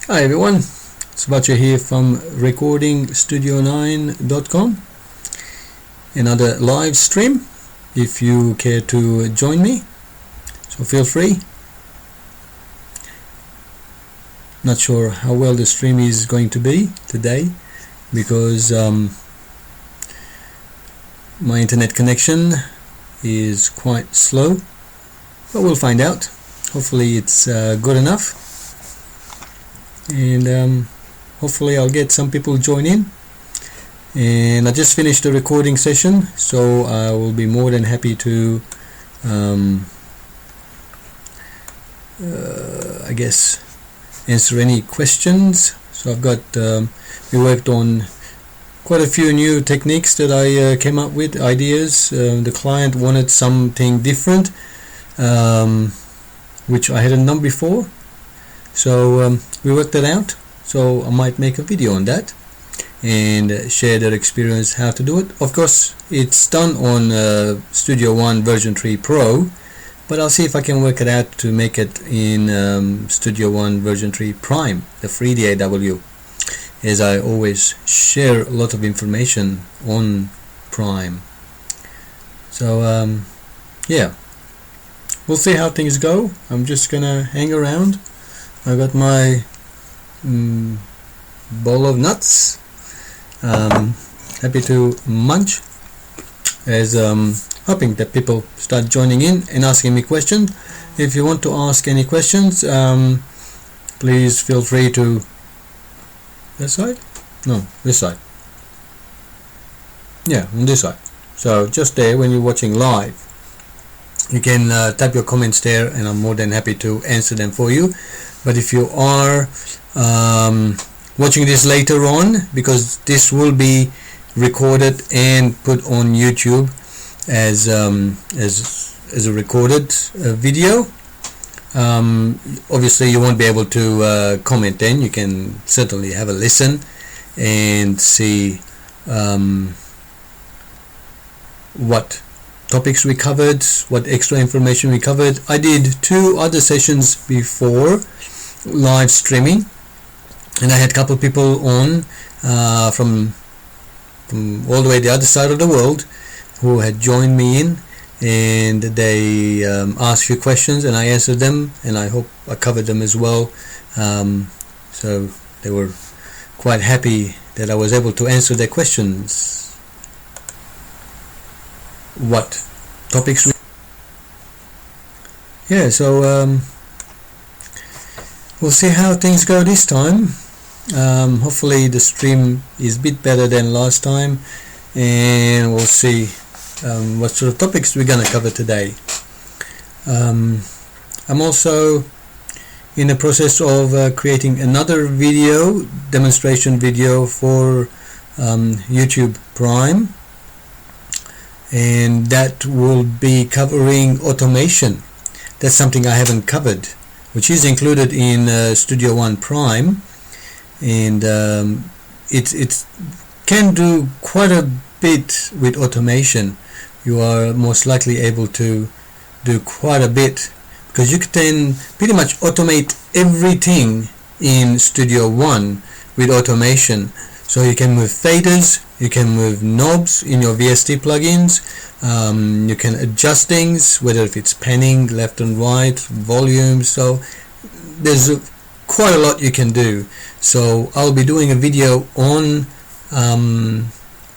Hi everyone, Svacha here from recordingstudio9.com. Another live stream if you care to join me, so feel free. Not sure how well the stream is going to be today because my internet connection is quite slow, but we'll find out. Hopefully it's good enough, and hopefully I'll get some people join in. And I just finished the recording session, so I will be more than happy to I guess answer any questions. So I've got we worked on quite a few new techniques that I came up with, ideas. The client wanted something different, which I hadn't done before, so we worked that out. So I might make a video on that and share their experience how to do it. Of course it's done on Studio One version 3 Pro, but I'll see if I can work it out to make it in Studio One version 3 Prime, the free DAW, as I always share a lot of information on Prime. So yeah, we'll see how things go. I'm just gonna hang around. I got my bowl of nuts, happy to munch, as hoping that people start joining in and asking me questions. If you want to ask any questions, please feel free to this side? No, this side. Yeah, on this side. So just there, when you're watching live, you can type your comments there, and I'm more than happy to answer them for you. But if you are watching this later on, because this will be recorded and put on YouTube as a recorded video, obviously you won't be able to comment then. You can certainly have a listen and see what topics we covered, what extra information we covered. I did 2 other sessions before live streaming, and I had a couple of people on from all the way the other side of the world who had joined me in, and they asked a few questions and I answered them, and I hope I covered them as well. So they were quite happy that I was able to answer their questions. What topics so we'll see how things go this time. Hopefully the stream is a bit better than last time, and we'll see what sort of topics we're gonna cover today. I'm also in the process of creating another video, demonstration video for YouTube Prime, and that will be covering automation. That's something I haven't covered, which is included in Studio One Prime, and it can do quite a bit with automation. You are most likely able to do quite a bit, because you can pretty much automate everything in Studio One with automation. So you can move faders, you can move knobs in your VST plugins, you can adjust things, whether if it's panning left and right, volume. So there's quite a lot you can do. So I'll be doing a video on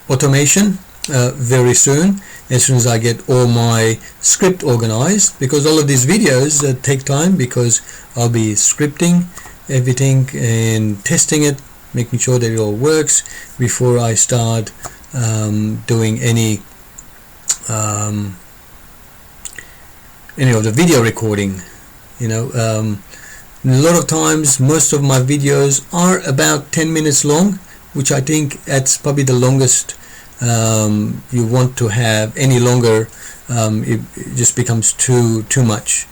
automation very soon as I get all my script organized, because all of these videos take time, because I'll be scripting everything and testing it, making sure that it all works before I start doing any of the video recording. A lot of times most of my videos are about 10 minutes long, which I think that's probably the longest you want to have. Any longer it just becomes too much.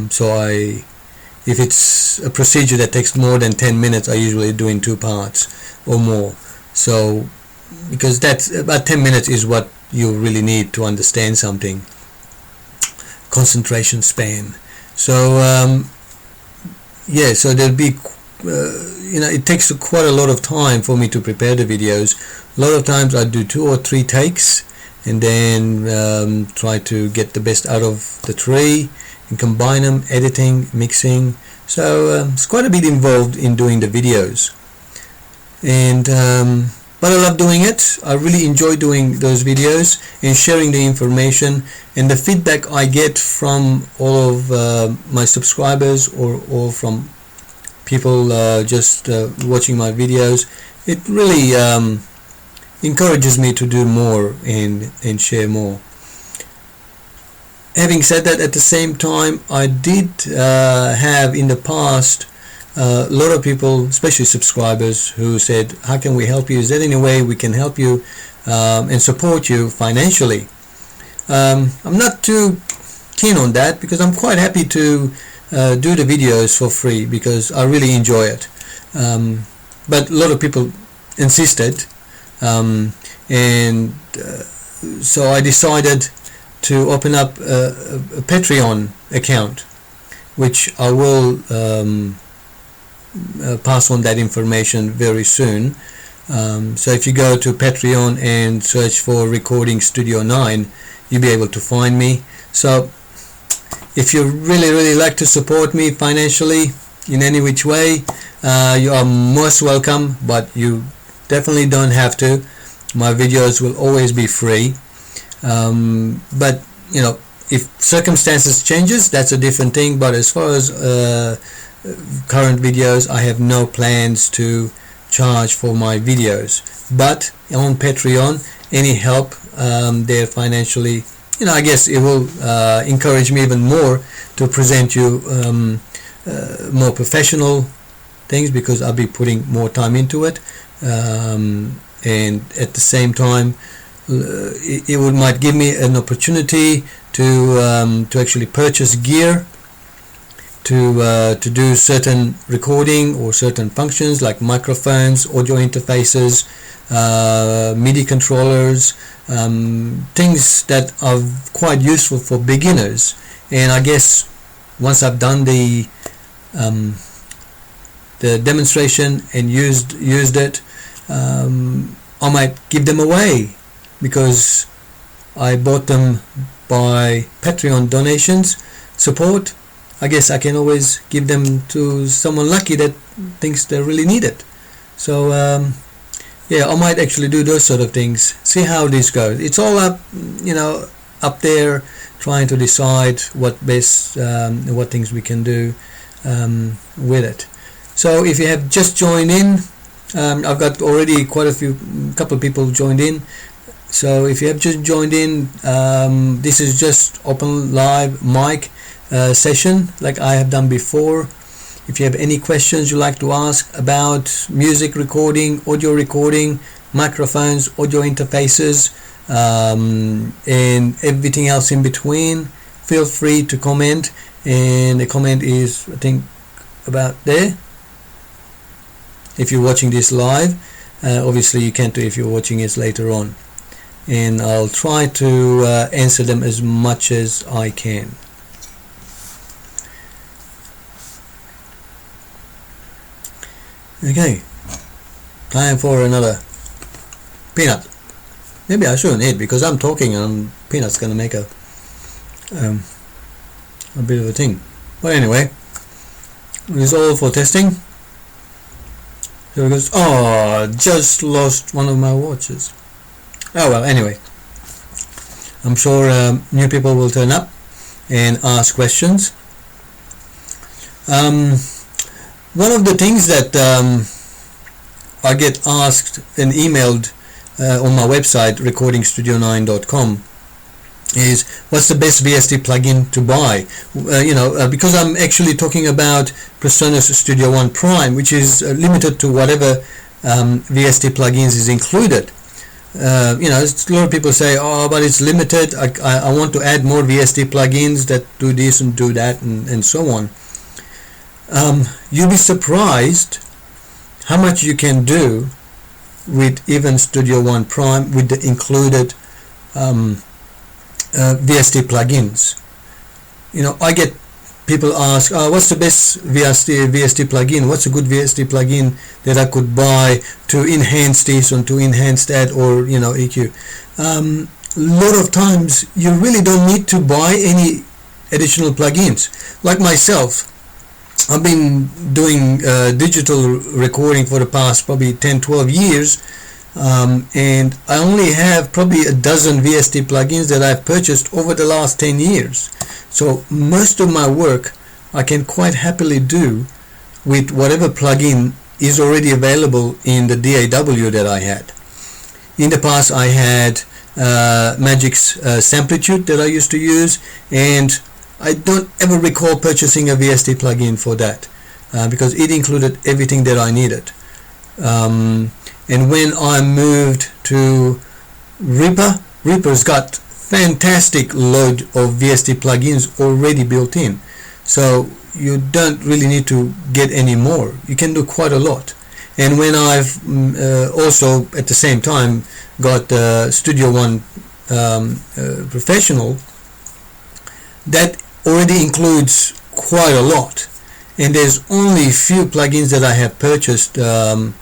So if it's a procedure that takes more than 10 minutes, I usually do in 2 parts or more. So because that's about 10 minutes is what you really need to understand something. Concentration span. So so there'll be it takes quite a lot of time for me to prepare the videos. A lot of times I do 2 or 3 takes and then try to get the best out of the 3 and combine them, editing, mixing. So it's quite a bit involved in doing the videos, and but I love doing it. I really enjoy doing those videos and sharing the information, and the feedback I get from all of my subscribers or from people just watching my videos. It really encourages me to do more and share more. Having said that, at the same time, I did have in the past a lot of people, especially subscribers, who said, how can we help you? Is there any way we can help you and support you financially? I'm not too keen on that, because I'm quite happy to do the videos for free because I really enjoy it. But a lot of people insisted, and so I decided to open up a Patreon account, which I will pass on that information very soon. So if you go to Patreon and search for Recording Studio 9, you'll be able to find me. So if you really like to support me financially in any which way, you are most welcome, but you definitely don't have to. My videos will always be free. But if circumstances changes, that's a different thing. But as far as current videos, I have no plans to charge for my videos. But on Patreon, any help there financially, I guess it will encourage me even more to present you more professional things, because I'll be putting more time into it, and at the same time it might give me an opportunity to actually purchase gear to do certain recording or certain functions like microphones, audio interfaces, MIDI controllers, things that are quite useful for beginners. And I guess once I've done the demonstration and used it, I might give them away, because I bought them by Patreon donations support. I guess I can always give them to someone lucky that thinks they really need it. So I might actually do those sort of things, see how this goes. It's all up up there, trying to decide what things we can do with it. So if you have just joined in, I've got already quite a couple of people joined in. So if you have just joined in, this is just open live mic session like I have done before. If you have any questions you like to ask about music recording, audio recording, microphones, audio interfaces, and everything else in between, feel free to comment. And the comment is, I think, about there. If you're watching this live, obviously you can't do it if you're watching it later on, and I'll try to answer them as much as I can. Okay, time for another peanut. Maybe I shouldn't eat, because I'm talking and peanut's gonna make a bit of a thing. But anyway, it's all for testing. Here it goes. Oh, just lost one of my watches. Oh well, anyway, I'm sure new people will turn up and ask questions. One of the things that I get asked and emailed on my website, recordingstudio9.com, is what's the best VST plugin to buy? Because I'm actually talking about PreSonus Studio One Prime, which is limited to whatever VST plugins is included. A lot of people say, oh, but it's limited. I want to add more VST plugins that do this and do that and so on. You'll be surprised how much you can do with even Studio One Prime with the included VST plugins. I get people ask, what's the best VST plugin? What's a good VST plugin that I could buy to enhance this or to enhance that, or EQ? A lot of times you really don't need to buy any additional plugins. Like myself, I've been doing digital recording for the past probably 10-12 years, and I only have probably a dozen VST plugins that I've purchased over the last 10 years. So most of my work I can quite happily do with whatever plugin is already available in the DAW that I had. In the past I had Magic's Samplitude that I used to use, and I don't ever recall purchasing a VST plugin for that because it included everything that I needed. And when I moved to Reaper, Reaper's got fantastic load of VST plugins already built in, so you don't really need to get any more. You can do quite a lot. And when I've also at the same time got Studio One Professional, that already includes quite a lot, and there's only a few plugins that I have purchased, and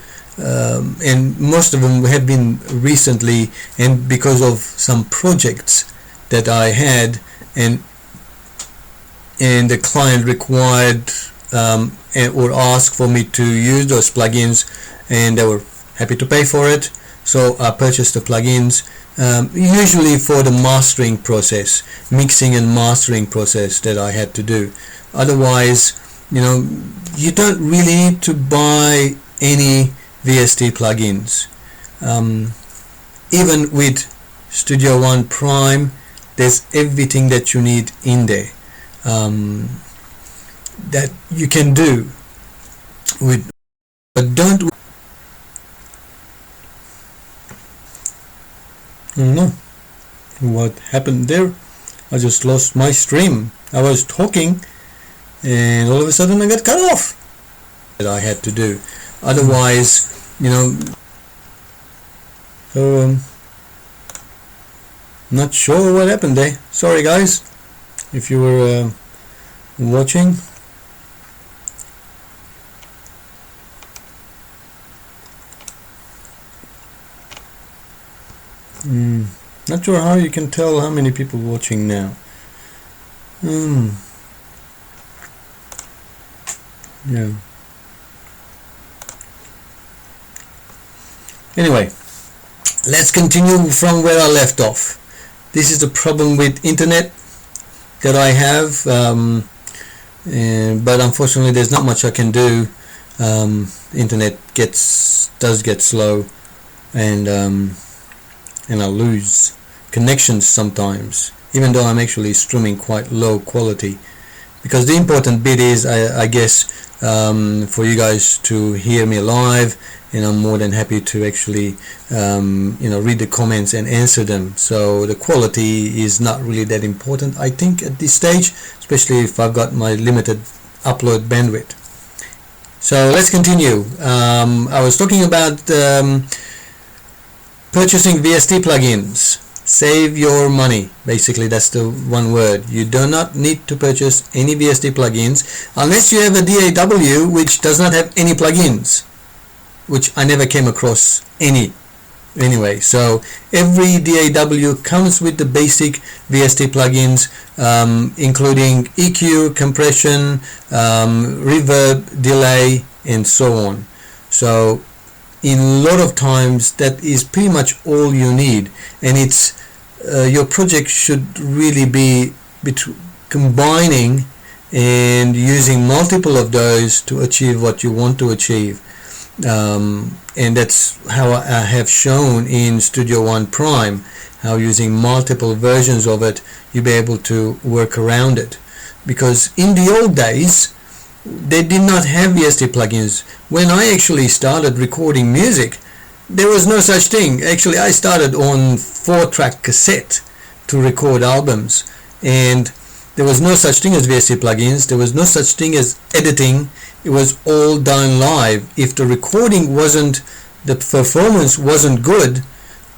most of them have been recently, and because of some projects that I had, and the client required or asked for me to use those plugins, and they were happy to pay for it, so I purchased the plugins, usually for the mastering process, mixing and mastering process that I had to do. Otherwise, you don't really need to buy any VST plugins. Even with Studio One Prime, there's everything that you need in there that you can do with, but don't. I don't know what happened there. I just lost my stream. I was talking and all of a sudden I got cut off. That I had to do. Otherwise, so not sure what happened there. Sorry guys, if you were watching. Not sure how you can tell how many people watching now. Yeah. Anyway, let's continue from where I left off. This is the problem with internet that I have, but unfortunately there's not much I can do. Internet does get slow, and I lose connections sometimes, even though I'm actually streaming quite low quality, because the important bit is I guess for you guys to hear me live, and I'm more than happy to actually read the comments and answer them. So the quality is not really that important, I think, at this stage, especially if I've got my limited upload bandwidth. So let's continue. I was talking about purchasing VST plugins. Save your money. Basically, that's the one word. You do not need to purchase any VST plugins unless you have a DAW which does not have any plugins, which I never came across any. Anyway, so every DAW comes with the basic VST plugins, including EQ, compression, reverb, delay, and so on. So in a lot of times that is pretty much all you need, and it's your project should really be combining and using multiple of those to achieve what you want to achieve. And that's how I have shown in Studio One Prime, how using multiple versions of it you'll be able to work around it, because in the old days they did not have VST plugins. When I actually started recording music, there was no such thing. Actually, I started on 4-track cassette to record albums, and there was no such thing as VST plugins. There was no such thing as editing. It was all done live. If the recording wasn't, the performance wasn't good,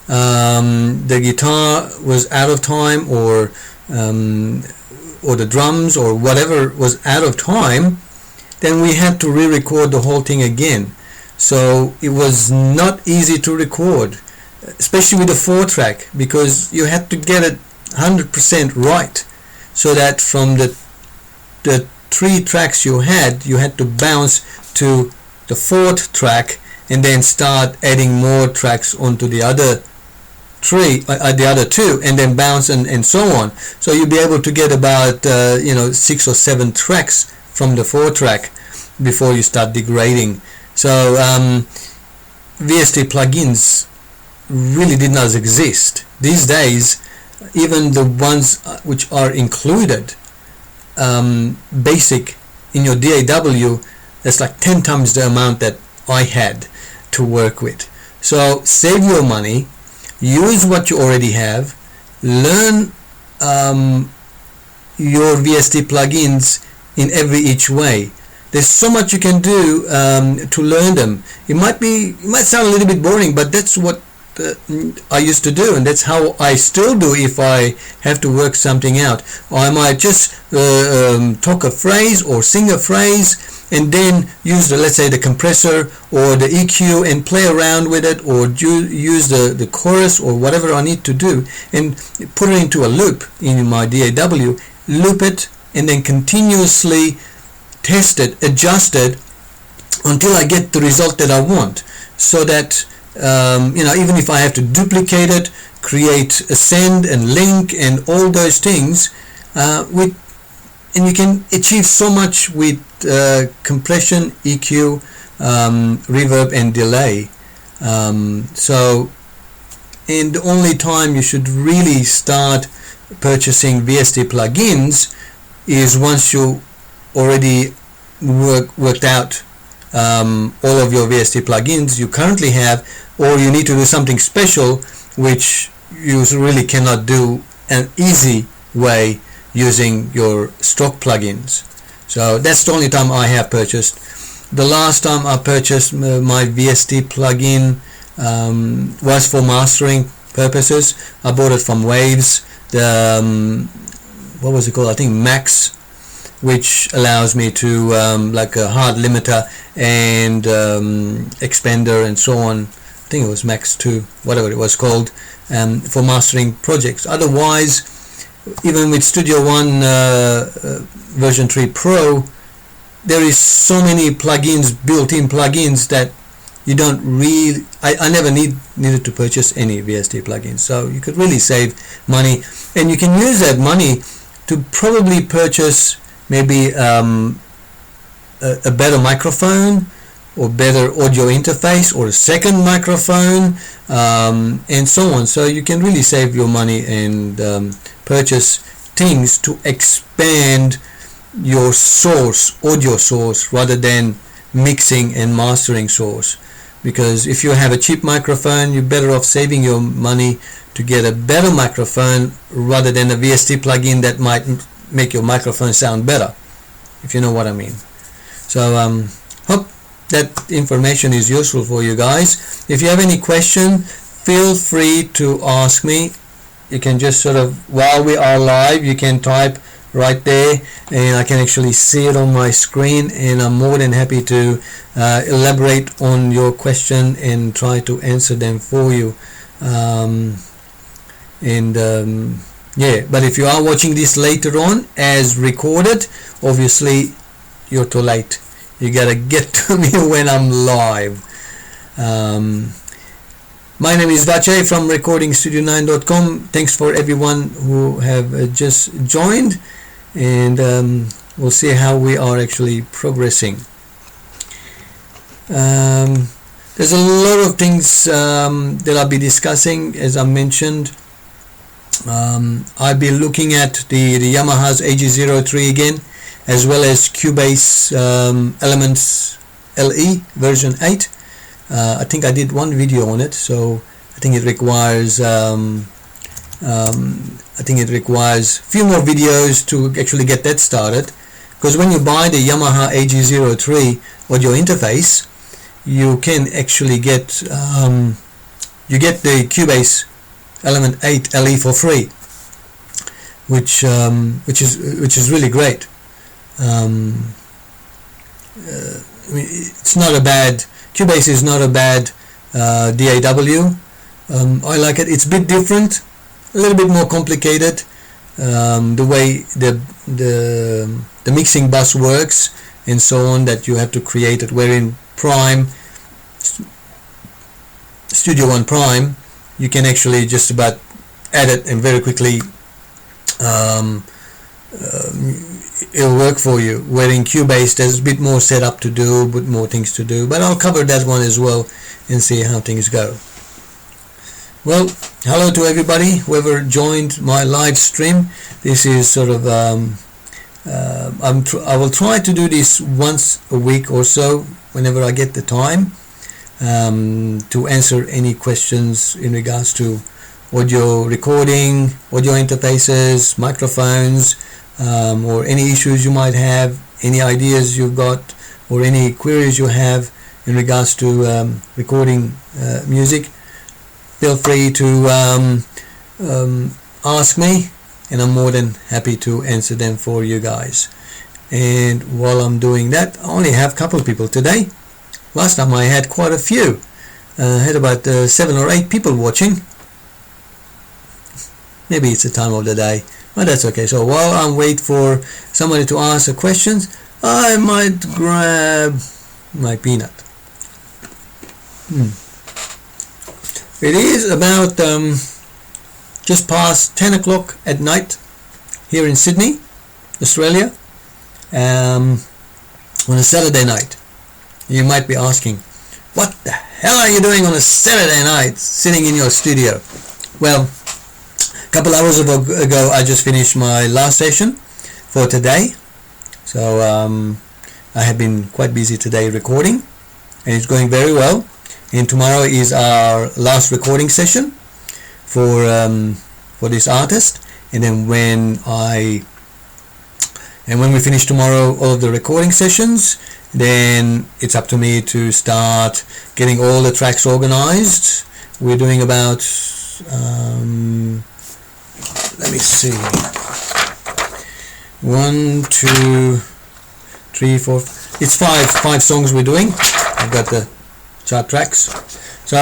the guitar was out of time, or the drums or whatever was out of time, then we had to re-record the whole thing again. So it was not easy to record, especially with the 4-track, because you had to get it 100% right, so that from the 3 tracks you had to bounce to the 4th track and then start adding more tracks onto the other 2, and then bounce and so on. So you'll be able to get about 6 or 7 tracks from the 4-track before you start degrading. So VST plugins really did not exist. These days, even the ones which are included basic in your DAW, that's like 10 times the amount that I had to work with. So save your money, use what you already have, learn your VST plugins in every each way. There's so much you can do to learn them. It might sound a little bit boring, but that's what I used to do, and that's how I still do if I have to work something out. Or I might just talk a phrase or sing a phrase, and then use let's say the compressor or the EQ and play around with it, or use the chorus or whatever I need to do, and put it into a loop in my DAW, loop it, and then continuously test it, adjust it until I get the result that I want, so that even if I have to duplicate it, create a send and link and all those things, and you can achieve so much with compression, EQ, reverb and delay. And the only time you should really start purchasing VST plugins is once you already worked out all of your VST plugins you currently have, or you need to do something special which you really cannot do an easy way using your stock plugins. So that's the only time I have purchased. The last time I purchased my VST plugin was for mastering purposes. I bought it from Waves, the what was it called, I think Max, which allows me to like a hard limiter and expander and so on. I think it was Max 2, whatever it was called, for mastering projects. Otherwise, even with Studio One version 3 Pro, there is so many plugins, built-in plugins, that you don't really, I never needed to purchase any VST plugins. So you could really save money, and you can use that money to probably purchase maybe a better microphone, or better audio interface, or a second microphone, and so on. So you can really save your money and purchase things to expand your source, audio source, rather than mixing and mastering source. Because if you have a cheap microphone, you're better off saving your money to get a better microphone rather than a VST plugin that might make your microphone sound better, if you know what I mean. So hope that information is useful for you guys. If you have any question, feel free to ask me. You can just sort of, while we are live, you can type right there, and I can actually see it on my screen, and I'm more than happy to elaborate on your question and try to answer them for you. Yeah, but if you are watching this later on as recorded, obviously you're too late. You gotta get to me when I'm live. My name is Vache from recordingstudio9.com. Thanks for everyone who have just joined, and we'll see how we are actually progressing. There's a lot of things that I'll be discussing, as I mentioned. I'll be looking at the Yamaha's AG03 again, as well as Cubase Elements LE version 8. I think I did one video on it, so I think it requires a few more videos to actually get that started. Because when you buy the Yamaha AG03 audio interface, you can actually get you get the Cubase Element 8 LE for free, which is really great. I mean, it's not a bad, Cubase is not a bad DAW. I like it. It's a bit different, a little bit more complicated. The way the mixing bus works and so on, that you have to create it, where in Prime, Studio One Prime, you can actually just about add it and very quickly it'll work for you, where in Cubase there's a bit more setup to do, a bit more things to do, but I'll cover that one as well and see how things go. Well, hello to everybody, whoever joined my live stream. This is sort of I will try to do this once a week or so, whenever I get the time, to answer any questions in regards to audio recording, audio interfaces, microphones, or any issues you might have, any ideas you've got, or any queries you have in regards to recording music. Feel free to ask me, and I'm more than happy to answer them for you guys. And while I'm doing that, I only have a couple of people today. Last time I had quite a few. I had about 7 or 8 people watching. Maybe it's the time of the day, but that's okay. So while I wait for somebody to answer questions, I might grab my peanut. It is about just past 10 o'clock at night here in Sydney, Australia, on a Saturday night. You might be asking, what the hell are you doing on a Saturday night sitting in your studio? Well, a couple hours ago I just finished my last session for today, so I have been quite busy today recording, and it's going very well. And tomorrow is our last recording session for this artist, and then when we finish tomorrow all of the recording sessions, then it's up to me to start getting all the tracks organized. We're doing about let me see, 1, 2, 3, 4, it's five songs we're doing. I've got the chart tracks. So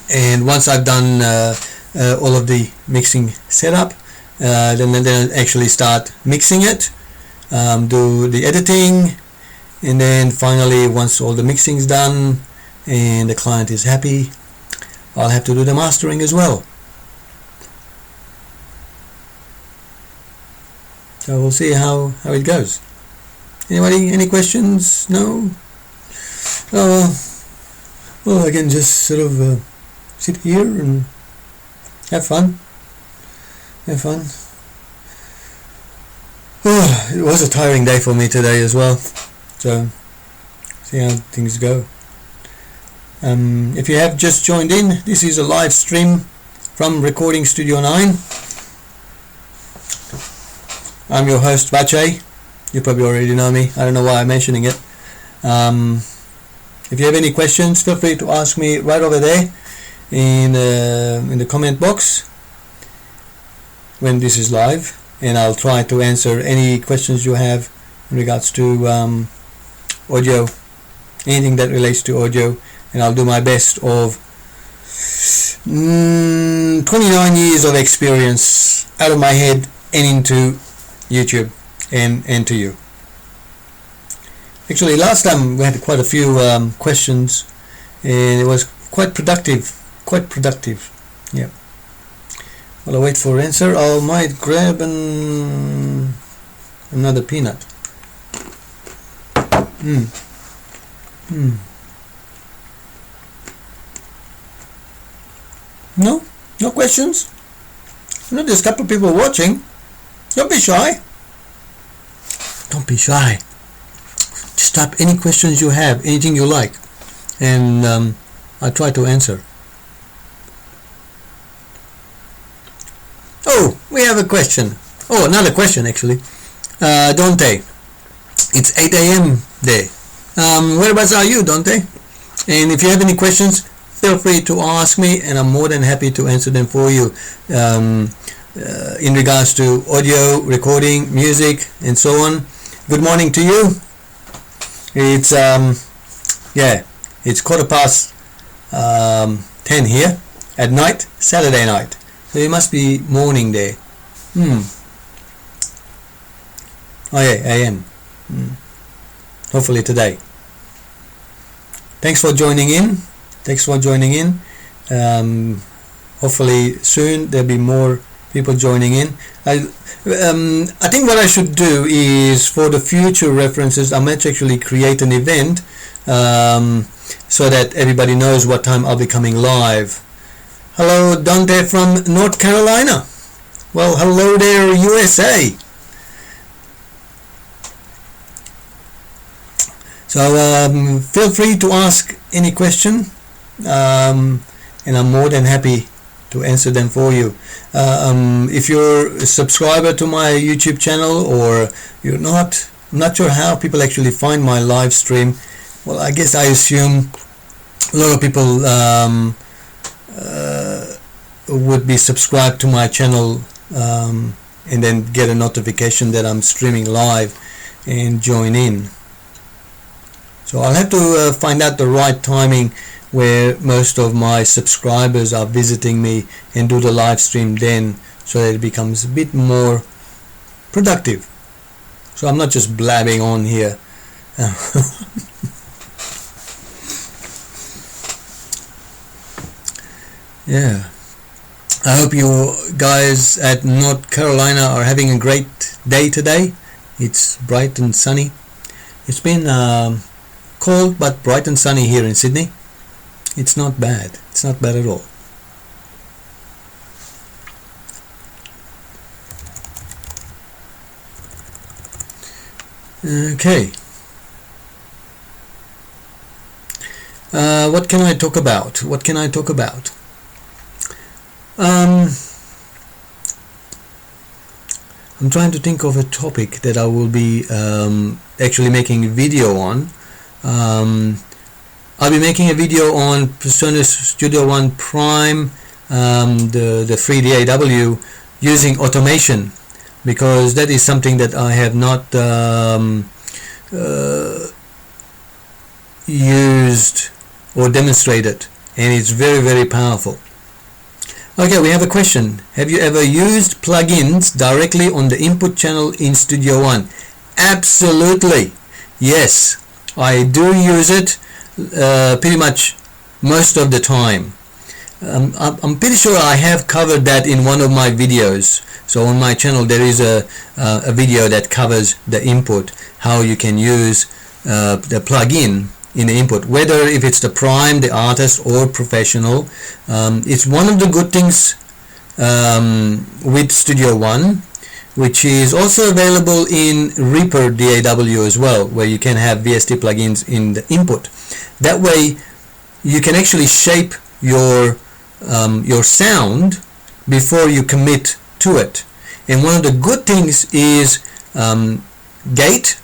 and once I've done all of the mixing setup, then actually start mixing it, do the editing, and then finally, once all the mixing's done and the client is happy, I'll have to do the mastering as well. So we'll see how it goes. Anybody, any questions? No? Well, I can just sort of sit here and have fun. Oh, it was a tiring day for me today as well, so see how things go. If you have just joined in, this is a live stream from Recording Studio 9. I'm your host, Bache. You probably already know me. I don't know why I'm mentioning it. If you have any questions, feel free to ask me right over there in the comment box when this is live, and I'll try to answer any questions you have in regards to audio, anything that relates to audio, and I'll do my best of 29 years of experience out of my head and into YouTube and to you. Actually, last time we had quite a few questions, and it was quite productive. Yeah. While I wait for answer, I might grab another peanut. No questions. There's a couple of people watching. Don't be shy. Just type any questions you have, anything you like, and I'll try to answer. Oh, we have a question. Oh, another question actually. Dante, it's 8 a.m. there. Whereabouts are you, Dante? And if you have any questions, feel free to ask me, and I'm more than happy to answer them for you, in regards to audio, recording, music, and so on. Good morning to you. It's it's 10 here at night, Saturday night. So it must be morning there. Oh yeah, AM. Hopefully today. Thanks for joining in. Hopefully soon there'll be more people joining in. I think what I should do is, for the future references, I might actually create an event so that everybody knows what time I'll be coming live. Hello, Dante from North Carolina. Well, hello there, USA. So feel free to ask any question, and I'm more than happy to answer them for you. If you're a subscriber to my YouTube channel, or you're not, I'm not sure how people actually find my live stream. Well, I guess I assume a lot of people would be subscribed to my channel, and then get a notification that I'm streaming live and join in. So I'll have to find out the right timing where most of my subscribers are visiting me and do the live stream then, so that it becomes a bit more productive. So I'm not just blabbing on here. Yeah. I hope you guys at North Carolina are having a great day today. It's bright and sunny. It's been cold but bright and sunny here in Sydney. It's not bad. It's not bad at all. Okay. What can I talk about? I'm trying to think of a topic that I will be actually making a video on. I'll be making a video on PreSonus Studio One Prime, the free DAW, using automation, because that is something that I have not used or demonstrated, and it's very, very powerful. Okay, we have a question. Have you ever used plugins directly on the input channel in Studio One? Absolutely. Yes, I do use it pretty much most of the time. I'm pretty sure I have covered that in one of my videos. So on my channel there is a video that covers the input, how you can use the plugin in the input, whether if it's the Prime, the Artist, or Professional. It's one of the good things with Studio One, which is also available in Reaper DAW as well, where you can have VST plugins in the input. That way you can actually shape your sound before you commit to it. And one of the good things is gate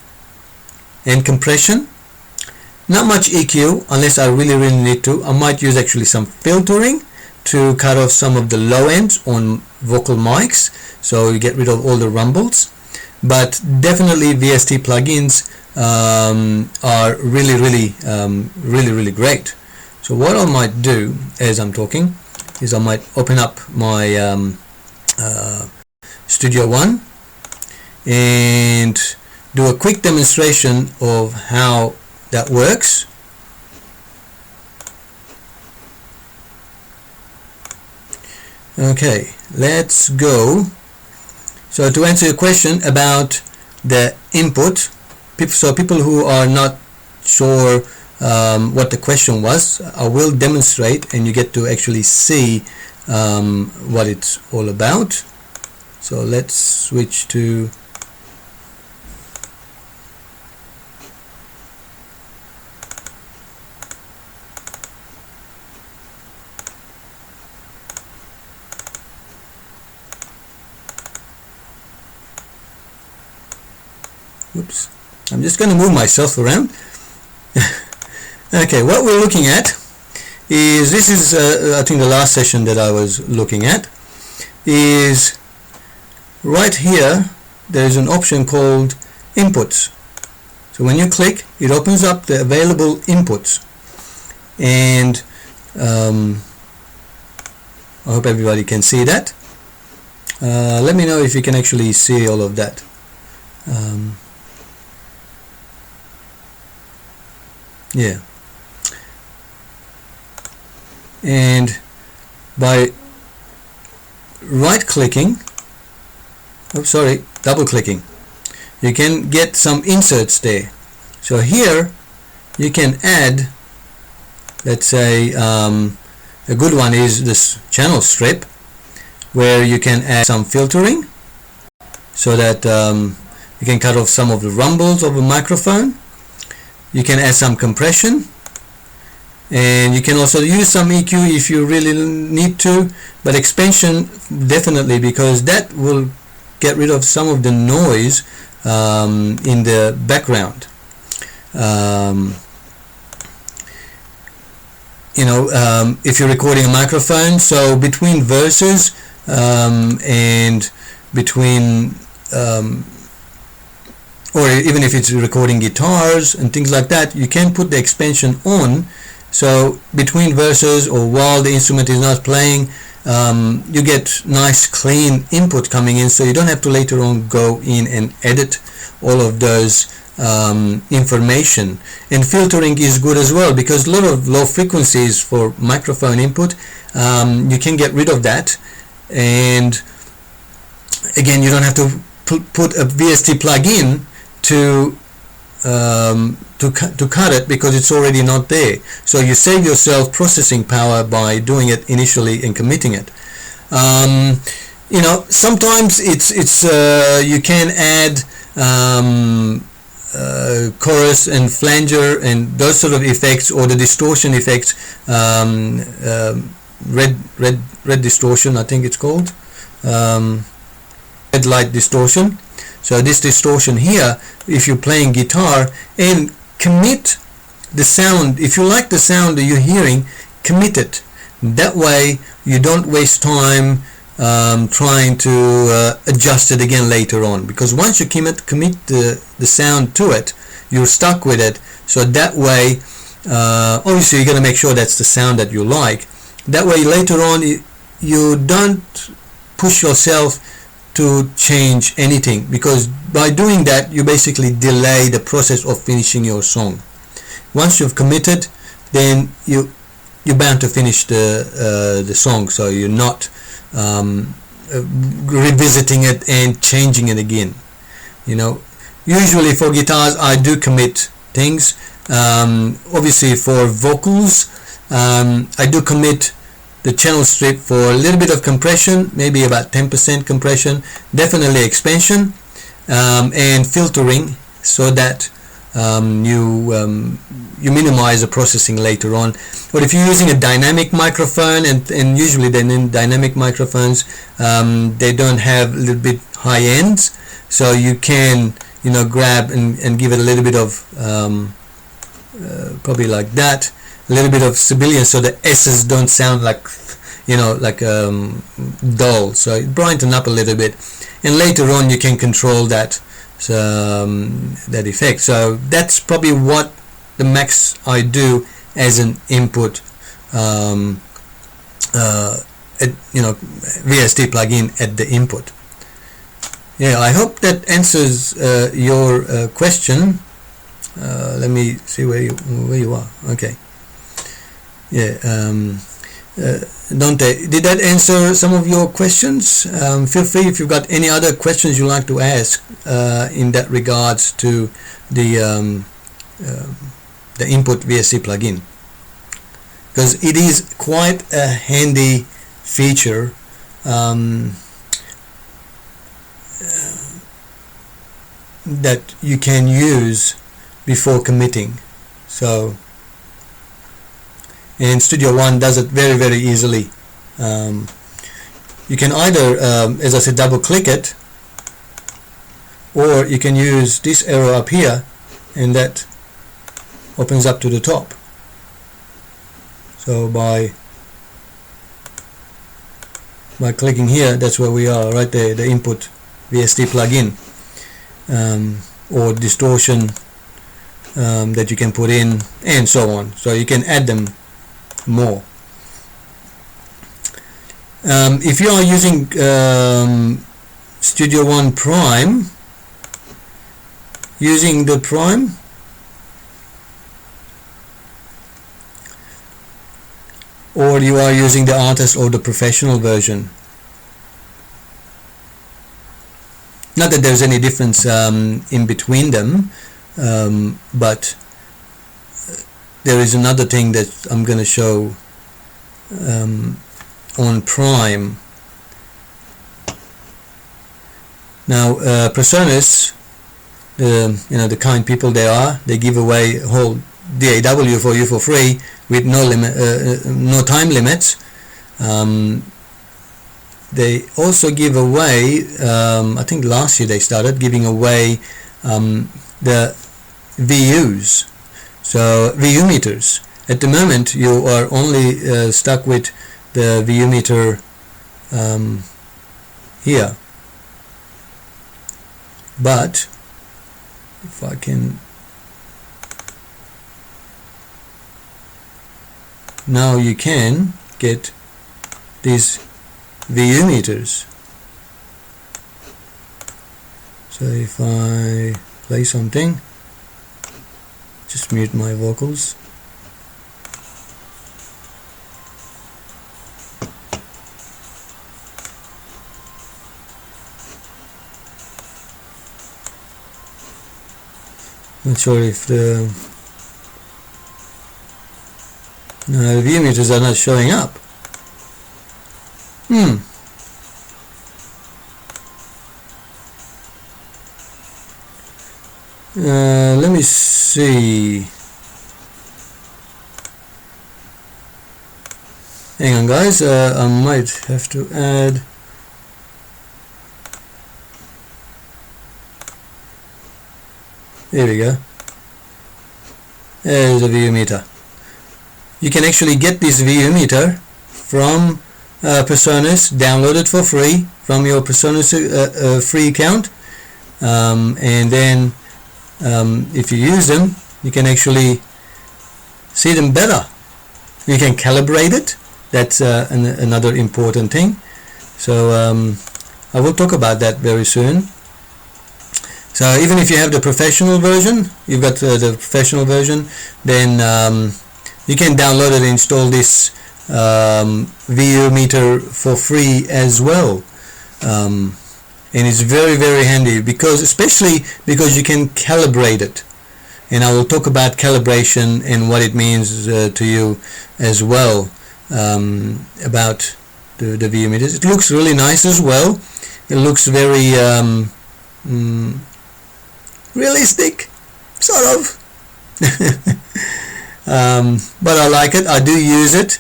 and compression. Not much EQ unless I really need to. I might use actually some filtering to cut off some of the low ends on vocal mics, so you get rid of all the rumbles. But definitely VST plugins are really great. So what I might do as I'm talking is I might open up my Studio One and do a quick demonstration of how that works. Okay, let's go. So to answer your question about the input, so people who are not sure what the question was, I will demonstrate and you get to actually see what it's all about. So let's switch to oops, I'm just going to move myself around. Okay, what we're looking at is, this is I think the last session that I was looking at, is right here there is an option called inputs. So when you click, it opens up the available inputs, and I hope everybody can see that. Let me know if you can actually see all of that. Yeah, and by right clicking, double clicking, you can get some inserts there. So here you can add, let's say, a good one is this channel strip, where you can add some filtering so that you can cut off some of the rumbles of a microphone. You can add some compression, and you can also use some EQ if you really need to, but expansion definitely, because that will get rid of some of the noise in the background. If you're recording a microphone, so between verses and between or even if it's recording guitars and things like that, you can put the expansion on. So between verses or while the instrument is not playing, you get nice clean input coming in, so you don't have to later on go in and edit all of those information. And filtering is good as well, because a lot of low frequencies for microphone input, you can get rid of that, and again, you don't have to put a VST plugin to cut it, because it's already not there. So you save yourself processing power by doing it initially and committing it. Sometimes it's you can add chorus and flanger and those sort of effects, or the distortion effects, red distortion, I think it's called, red light distortion. So this distortion here, if you're playing guitar, and commit the sound. If you like the sound that you're hearing, commit it. That way you don't waste time trying to adjust it again later on, because once you commit the sound to it, you're stuck with it. So that way, obviously you're going to make sure that's the sound that you like. That way later on you don't push yourself to change anything, because by doing that you basically delay the process of finishing your song. Once you've committed, then you're bound to finish the song, so you're not revisiting it and changing it again. Usually for guitars I do commit things. Obviously for vocals, I do commit the channel strip for a little bit of compression, maybe about 10% compression, definitely expansion, and filtering, so that you minimize the processing later on. But if you're using a dynamic microphone, and usually the dynamic microphones, they don't have a little bit high ends, so you can grab and give it a little bit of probably like that, a little bit of sibilant, so the S's don't sound like dull, so it brighten up a little bit, and later on you can control that that effect. So that's probably what the max I do as an input VST plugin at the input. Yeah, I hope that answers your question. Let me see where you are. Okay. Yeah, Dante, did that answer some of your questions? Feel free if you've got any other questions you'd like to ask in that regards to the input VST plugin, because it is quite a handy feature. That you can use before committing. So, and Studio One does it very, very easily. You can either, as I said, double click it, or you can use this arrow up here, and that opens up to the top. So by clicking here, that's where we are, right there, the input VST plugin, or distortion that you can put in, and so on. So you can add them more. If you are using Studio One Prime, using the Prime, or you are using the artist or the professional version. Not that there's any difference in between them, but there is another thing that I'm going to show on Prime. Now, PreSonus, the kind people they are, they give away whole DAW for you for free with no limit, no time limits. They also give away, I think last year they started giving away the VUs, so VU meters. At the moment you are only stuck with the VU meter here, but if I can, now you can get these VU meters. So if I play something, just mute my vocals. Not sure if the VU meters are not showing up. Let me see. Hang on, guys. I might have to add. There we go. There's a VU meter. You can actually get this VU meter from PreSonus, download it for free from your PreSonus free account, and then if you use them, you can actually see them better. You can calibrate it. That's another important thing. So I will talk about that very soon. So even if you have the professional version, you've got the professional version, then you can download it and install this VU meter for free as well. And it's very, very handy, especially because you can calibrate it. And I will talk about calibration and what it means to you as well, about the VU meters. It looks really nice as well. It looks very realistic, sort of. But I like it. I do use it,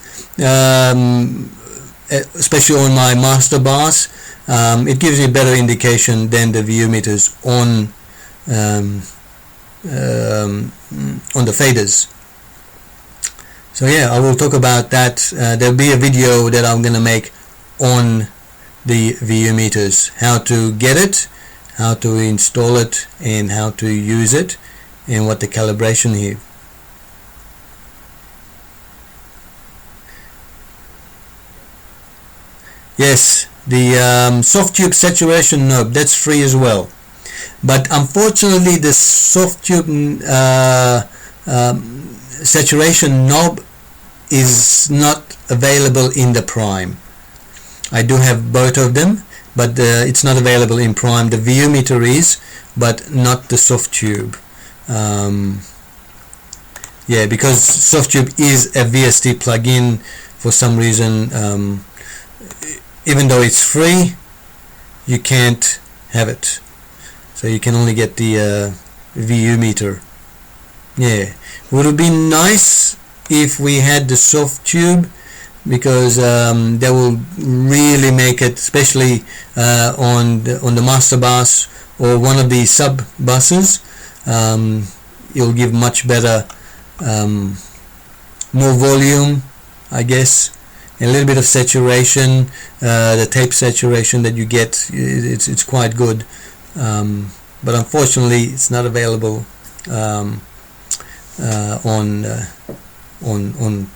especially on my master bass. It gives me better indication than the VU meters on the faders. So yeah, I will talk about that. There'll be a video that I'm gonna make on the VU meters, how to get it, how to install it, and how to use it, and what the calibration here. Yes, the Softube saturation knob, that's free as well, but unfortunately the Softube saturation knob is not available in the Prime. I do have both of them, but it's not available in Prime. The VU meter is, but not the Softube. Yeah, because Softube is a VST plugin for some reason. Even though it's free, you can't have it. So you can only get the VU meter. Yeah, would it be nice if we had the Softube, because that will really make it, especially on the master bass or one of the sub buses. It'll give much better, more volume, I guess, and a little bit of saturation. The tape saturation that you get, it's quite good, but unfortunately it's not available on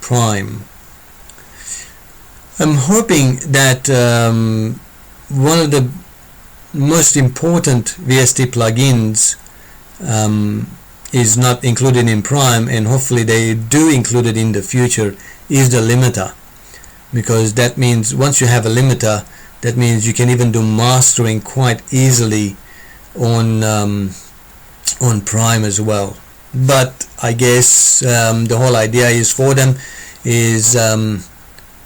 Prime. I'm hoping that one of the most important VST plugins is not included in Prime, and hopefully they do include it in the future, is the limiter, because that means once you have a limiter, that means you can even do mastering quite easily on Prime as well. But I guess the whole idea is for them is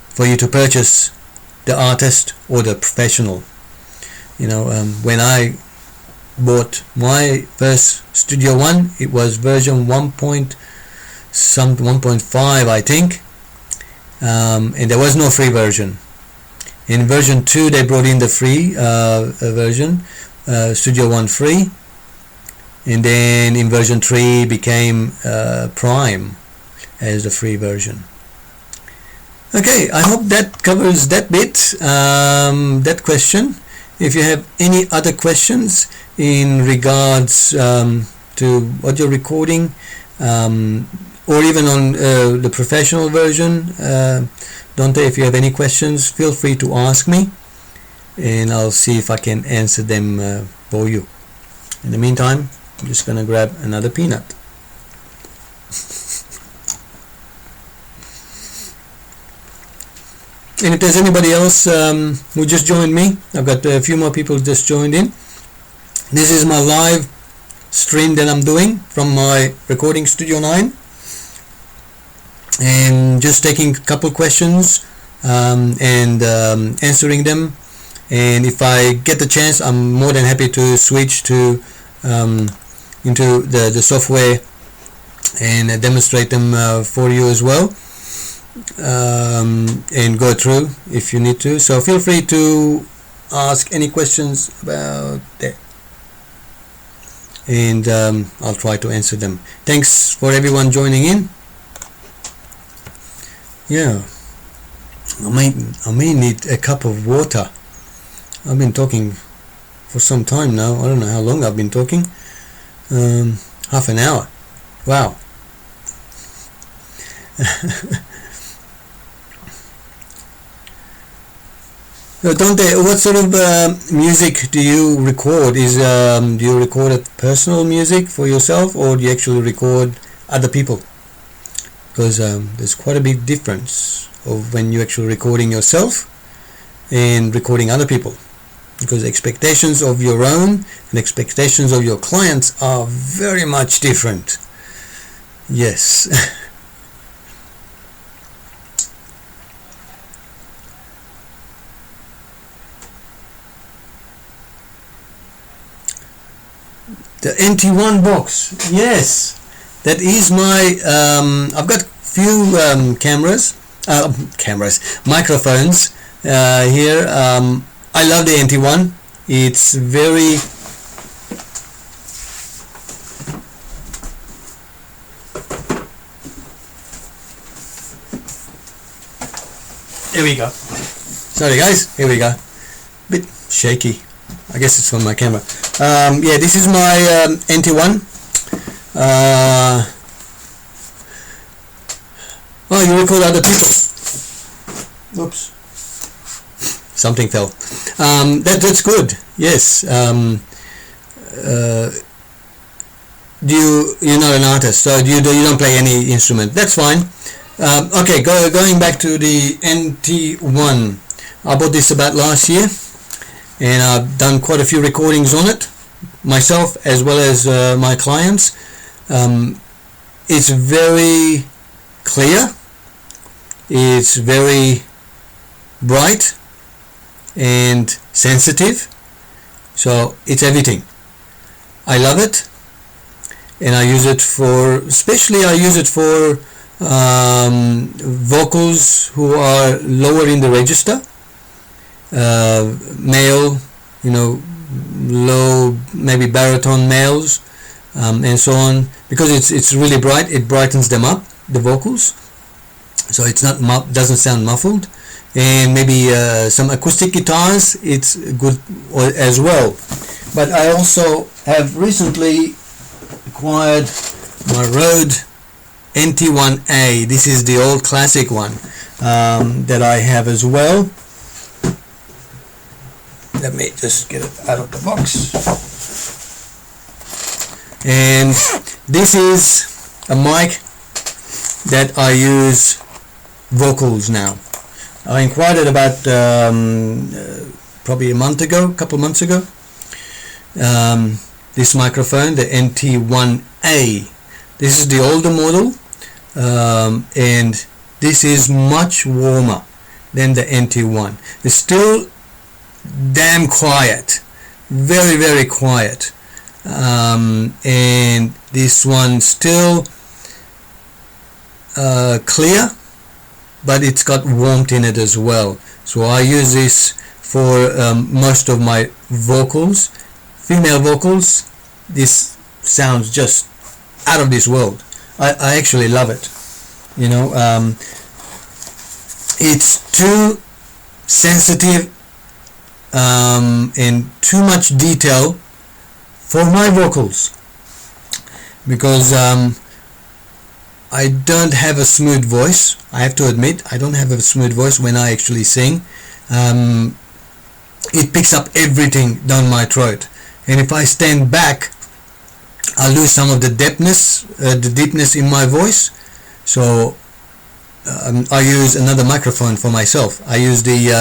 for you to purchase the artist or the professional. When I bought my first Studio One, it was version 1.5, I think, and there was no free version. In version 2 they brought in the free version, Studio One free, and then in version 3 became Prime as the free version. Okay, I hope that covers that bit, that question. If you have any other questions in regards to audio recording, or even on the professional version, Dante, if you have any questions, feel free to ask me, and I'll see if I can answer them for you. In the meantime, I'm just gonna grab another peanut. And if there's anybody else who just joined me, I've got a few more people just joined in. This is my live stream that I'm doing from my recording Studio 9, and just taking a couple questions and answering them. And if I get the chance, I'm more than happy to switch to into the software and demonstrate them for you as well, and go through if you need to. So feel free to ask any questions about that, and I'll try to answer them. Thanks for everyone joining in. Yeah, I may need a cup of water. I've been talking for some time now. I don't know how long I've been talking. Half an hour. Wow. Dante, what sort of music do you record? Do you record a personal music for yourself, or do you actually record other people? Because there's quite a big difference of when you're actually recording yourself and recording other people, because expectations of your own and expectations of your clients are very much different. Yes. The NT1 box, yes, that is my, I've got few microphones here. I love the NT1. It's very, here we go. Sorry guys, here we go. Bit shaky. I guess it's on my camera. Yeah, this is my NT1. Oh, you record other people. Oops. Something fell. That's good. Yes. You're not an artist, so you don't play any instrument. That's fine. Okay, going back to the NT1. I bought this about last year, and I've done quite a few recordings on it myself as well as my clients. It's very clear, it's very bright and sensitive, so it's everything. I love it, and I use it for vocals who are lower in the register, male, low, maybe baritone males, and so on, because it's really bright. It brightens them up, the vocals, so it's not doesn't sound muffled. And maybe some acoustic guitars, it's good as well. But I also have recently acquired my Rode NT1A. This is the old classic one that I have as well. Let me just get it out of the box. And this is a mic that I use vocals now. I inquired it about probably a couple months ago. This microphone, the NT1A. This is the older model, and this is much warmer than the NT1. It's still damn quiet, very, very quiet. And this one still clear, but it's got warmth in it as well. So I use this for most of my vocals, female vocals. This sounds just out of this world. I actually love it. You know, it's too sensitive and too much detail for my vocals, because I don't have a smooth voice. I have to admit, I don't have a smooth voice when I actually sing. It picks up everything down my throat, and if I stand back, I lose some of the deepness in my voice. So I use another microphone for myself. I use the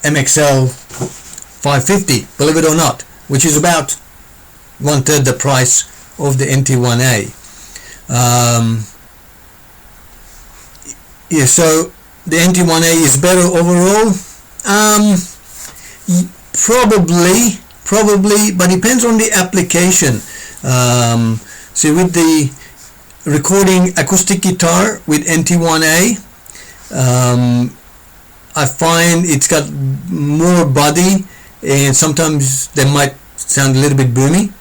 MXL 550, believe it or not, which is about 1/3 the price of the NT1A. Yeah, so the NT1A is better overall. Probably, but depends on the application. See, with the recording acoustic guitar with NT1A, I find it's got more body, and sometimes they might sound a little bit boomy.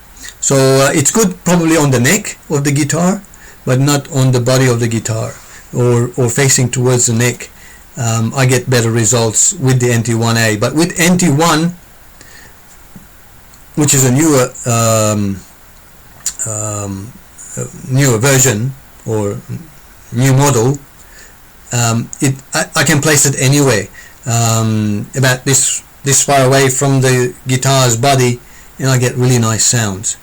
So it's good probably on the neck of the guitar, but not on the body of the guitar, or facing towards the neck. I get better results with the NT1A. But with NT1, which is a newer version or new model, I can place it anywhere, about this far away from the guitar's body, and I get really nice sounds.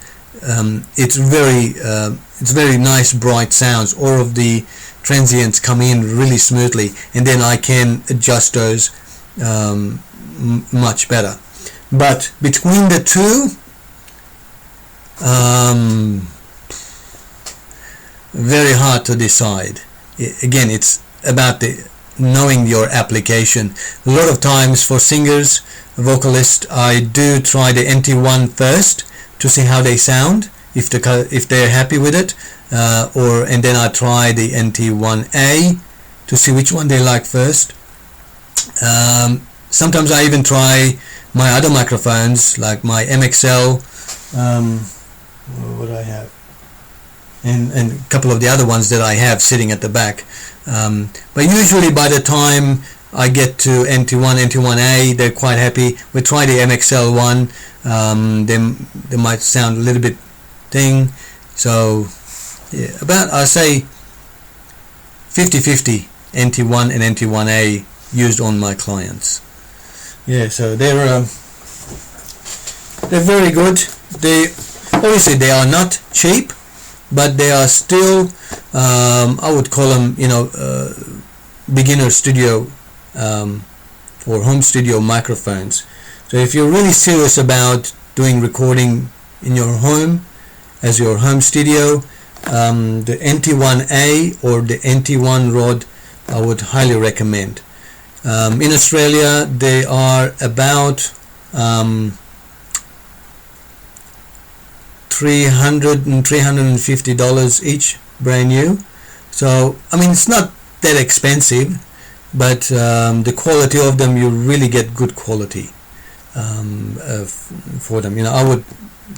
It's very nice, bright sounds. All of the transients come in really smoothly, and then I can adjust those much better. But between the two, very hard to decide. Again, it's about knowing your application. A lot of times for singers, vocalists, I do try the NT1 first to see how they sound, if they're happy with it, and then I try the NT1A to see which one they like first. Sometimes I even try my other microphones, like my MXL, what I have, and a couple of the other ones that I have sitting at the back. But usually by the time I get to NT1, NT1A, they're quite happy. We try the MXL one. They might sound a little bit thing. So yeah, about, I say 50-50 NT1 and NT1A used on my clients. Yeah, so they're very good. Obviously they are not cheap, but they are still, I would call them, beginner studio or home studio microphones. So if you're really serious about doing recording in your home as your home studio, the NT1A or the NT1 Rode I would highly recommend. In Australia they are about $300 and $350 each, brand new. So I mean, it's not that expensive, but the quality of them, you really get good quality for them. I would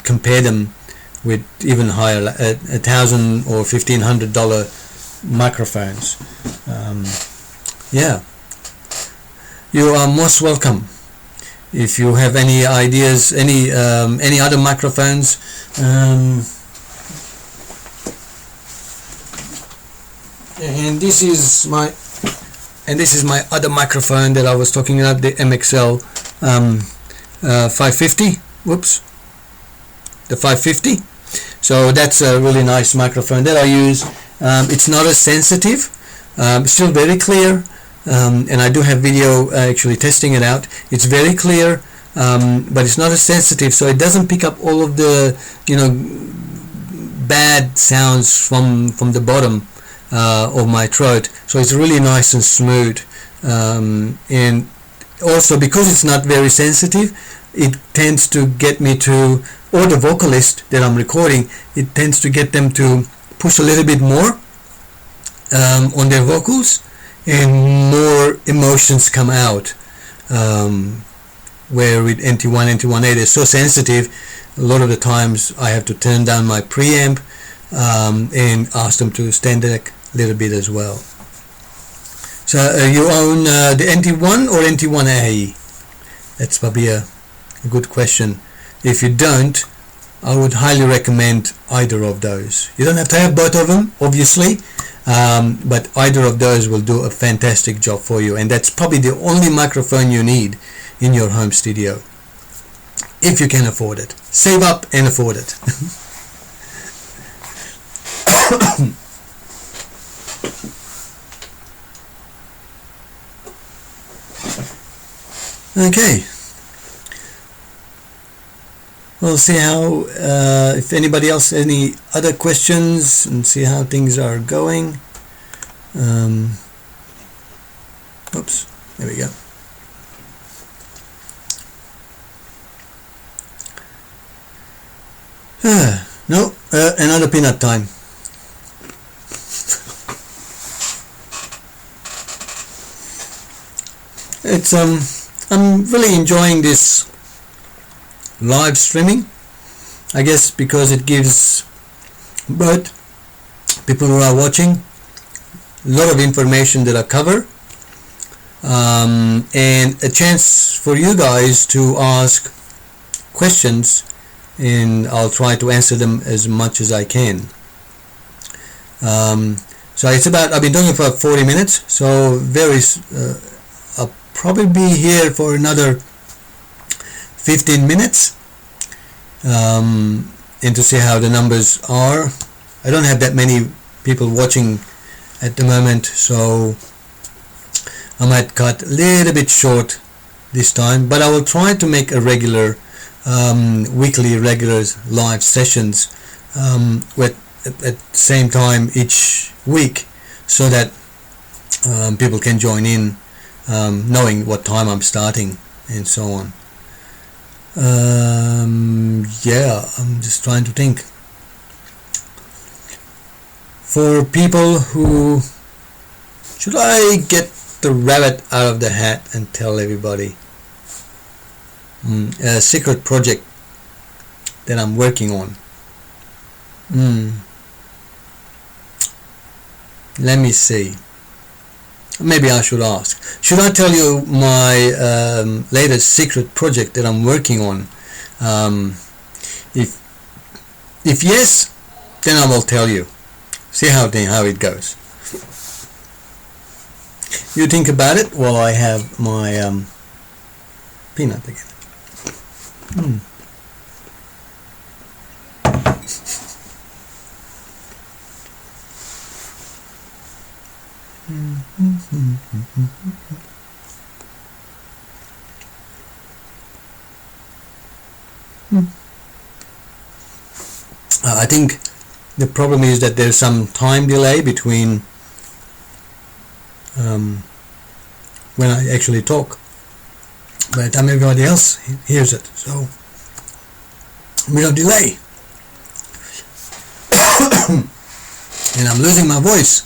compare them with even higher, $1,000 or $1,500 microphones. Yeah, you are most welcome. If you have any ideas, any other microphones, and this is my other microphone that I was talking about, the MXL 550. Whoops, the 550. So that's a really nice microphone that I use. It's not as sensitive, still very clear, and I do have video actually testing it out. It's very clear, but it's not as sensitive, so it doesn't pick up all of the bad sounds from the bottom of my throat. So it's really nice and smooth, and also because it's not very sensitive, it tends to get me to, or the vocalist that I'm recording, it tends to get them to push a little bit more on their vocals, and more emotions come out, where with NT1, NT1A they're so sensitive, a lot of the times I have to turn down my preamp and ask them to stand back a little bit as well. So you own the NT1 or NT1A? That's probably a good question. If you don't, I would highly recommend either of those. You don't have to have both of them, obviously, but either of those will do a fantastic job for you, and that's probably the only microphone you need in your home studio, if you can afford it. Save up and afford it. Okay, we'll see how, if anybody else any other questions, and see how things are going. Oops, there we go. No, another peanut time. It's I'm really enjoying this live streaming, I guess, because it gives both people who are watching a lot of information that I cover, and a chance for you guys to ask questions, and I'll try to answer them as much as I can. So it's about, I've been doing it for 40 minutes, so I'll probably be here for another 15 minutes, and to see how the numbers are. I don't have that many people watching at the moment, so I might cut a little bit short this time, but I will try to make a regular weekly regular live sessions at the same time each week, so that people can join in, knowing what time I'm starting and so on. Yeah, I'm just trying to think. For people who, should I get the rabbit out of the hat and tell everybody? A secret project that I'm working on. Let me see. Maybe I should ask. Should I tell you my latest secret project that I'm working on? If yes, then I will tell you. See how it goes. You think about it while I have my peanut again. I think the problem is that there's some time delay between when I actually talk, by the time everybody else hears it, so without delay. And I'm losing my voice.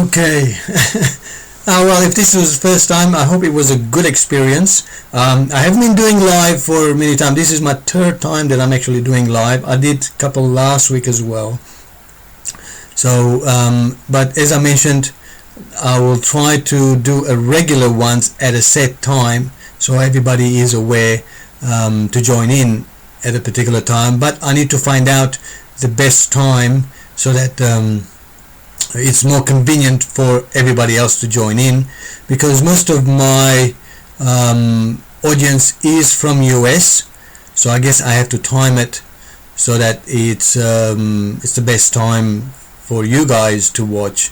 Okay. Well, if this was the first time, I hope it was a good experience. I haven't been doing live for many times. This is my third time that I'm actually doing live. I did a couple last week as well. So, but as I mentioned, I will try to do a regular ones at a set time so everybody is aware to join in at a particular time. But I need to find out the best time so that it's more convenient for everybody else to join in, because most of my audience is from US, so I guess I have to time it so that it's the best time for you guys to watch,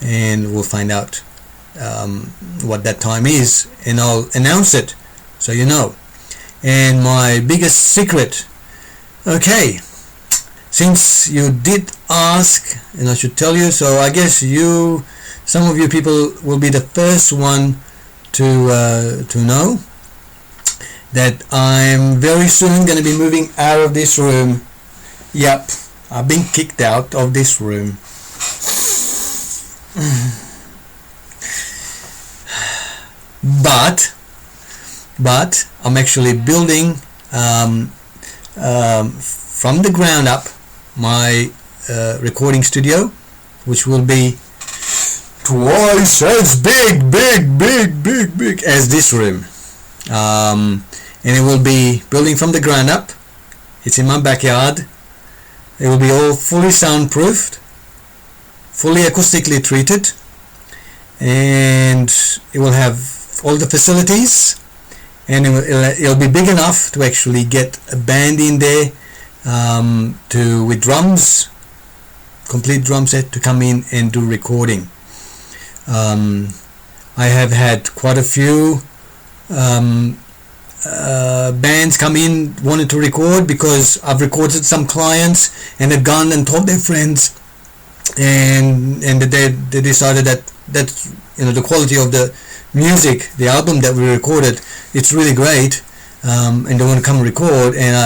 and we'll find out what that time is, and I'll announce it so you know. And my biggest secret, okay, since you did ask and I should tell you, so I guess some of you people will be the first one to know that I'm very soon going to be moving out of this room. Yep, I've been kicked out of this room. But I'm actually building from the ground up my recording studio, which will be twice as big as this room, and it will be building from the ground up. It's in my backyard. It will be all fully soundproofed, fully acoustically treated, and it will have all the facilities, and it'll be big enough to actually get a band in there, with drums, complete drum set, to come in and do recording. I have had quite a few bands come in wanting to record, because I've recorded some clients and they've gone and told their friends, and they decided that the quality of the music, the album that we recorded, it's really great, and they want to come record. And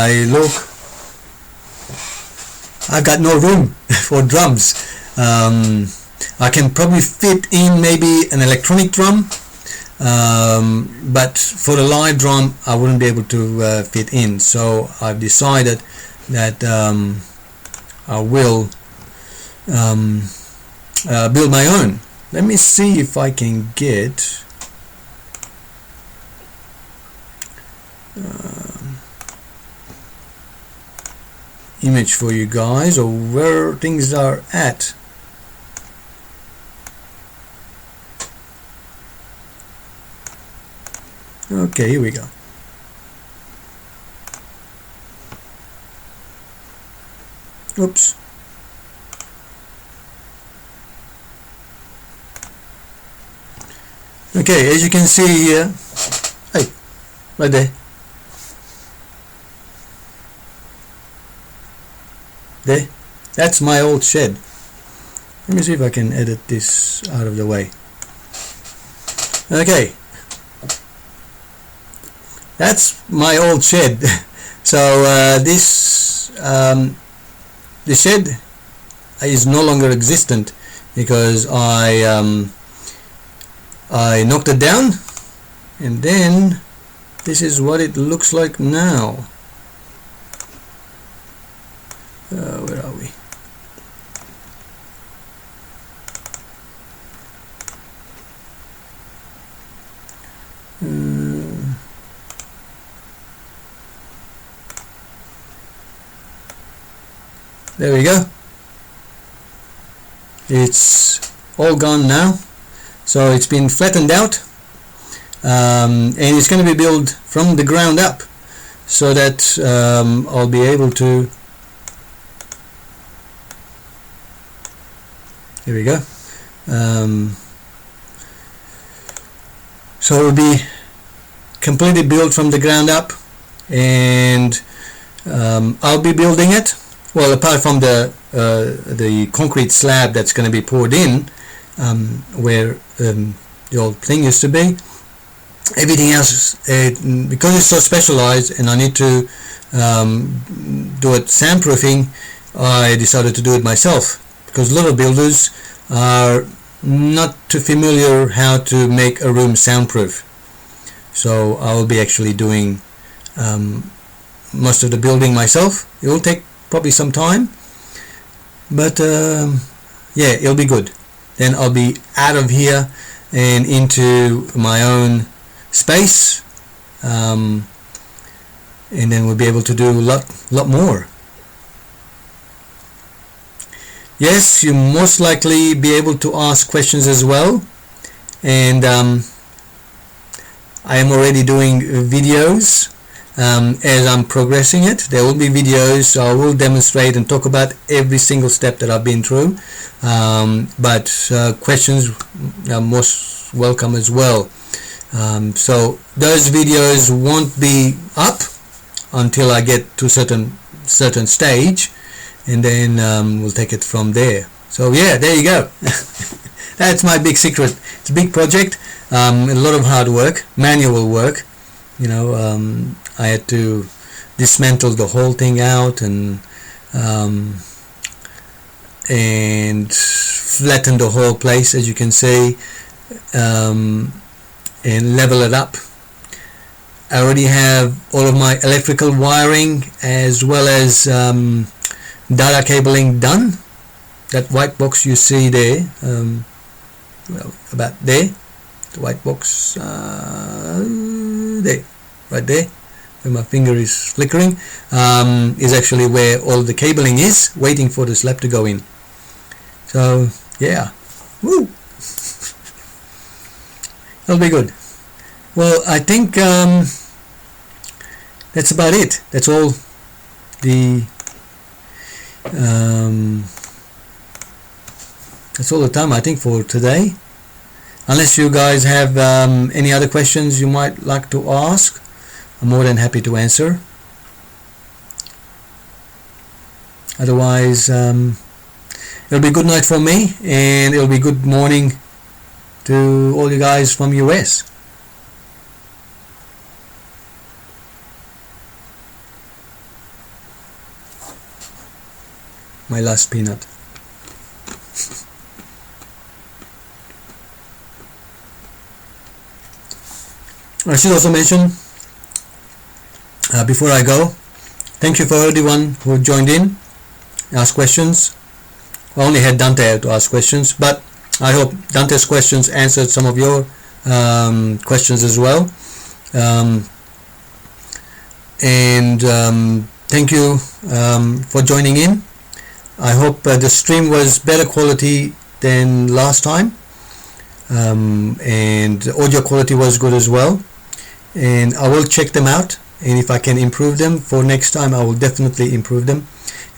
I've got no room for drums. I can probably fit in maybe an electronic drum, but for the live drum I wouldn't be able to fit in. So I've decided that I will build my own. Let me see if I can get image for you guys, or where things are at. Okay, here we go. Oops. Okay, as you can see here, hey, right there. There, that's my old shed. Let me see if I can edit this out of the way. Okay, that's my old shed. So the shed is no longer existent because I knocked it down, and then this is what it looks like now. Where are we? There we go. It's all gone now. So it's been flattened out, and it's going to be built from the ground up, so that I'll be able to Here we go. So it will be completely built from the ground up, and I'll be building it. Well, apart from the concrete slab that's going to be poured in, where the old thing used to be, everything else, because it's so specialized and I need to do it soundproofing, I decided to do it myself, because a lot of builders are not too familiar how to make a room soundproof. So I will be actually doing most of the building myself. It will take probably some time, but yeah, it'll be good. Then I'll be out of here and into my own space, and then we'll be able to do a lot more. Yes, you most likely be able to ask questions as well, and I am already doing videos as I'm progressing it. There will be videos, so I will demonstrate and talk about every single step that I've been through, but questions are most welcome as well. So those videos won't be up until I get to certain stage, and then we'll take it from there. So yeah, there you go. That's my big secret. It's a big project, a lot of hard work, manual work. You know, I had to dismantle the whole thing out and flatten the whole place, as you can see, and level it up. I already have all of my electrical wiring as well as data cabling done. That white box you see there, well, about there, the white box there, right there, where my finger is flickering, is actually where all the cabling is, waiting for the slab to go in. So yeah, woo, that'll be good. Well, I think that's about it. That's all the time I think for today, unless you guys have any other questions you might like to ask. I'm more than happy to answer. Otherwise, it'll be good night for me, and it'll be good morning to all you guys from US. My last peanut. I should also mention, before I go, thank you for everyone who joined in, asked questions. I only had Dante to ask questions, but I hope Dante's questions answered some of your questions as well. Thank you for joining in. I hope the stream was better quality than last time, and the audio quality was good as well, and I will check them out, and if I can improve them for next time, I will definitely improve them.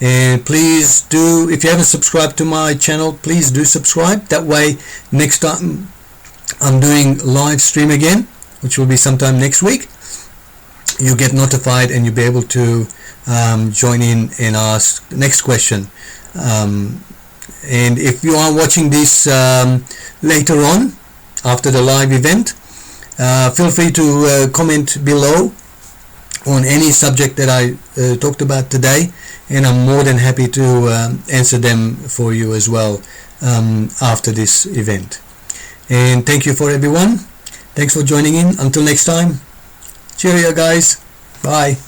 And please do, if you haven't subscribed to my channel, please do subscribe. That way next time I'm doing live stream again, which will be sometime next week, you get notified and you'll be able to join in and ask the next question. And if you are watching this later on after the live event, feel free to comment below on any subject that I talked about today, and I'm more than happy to answer them for you as well after this event. And thank you for everyone. Thanks for joining in. Until next time, cheerio guys. Bye.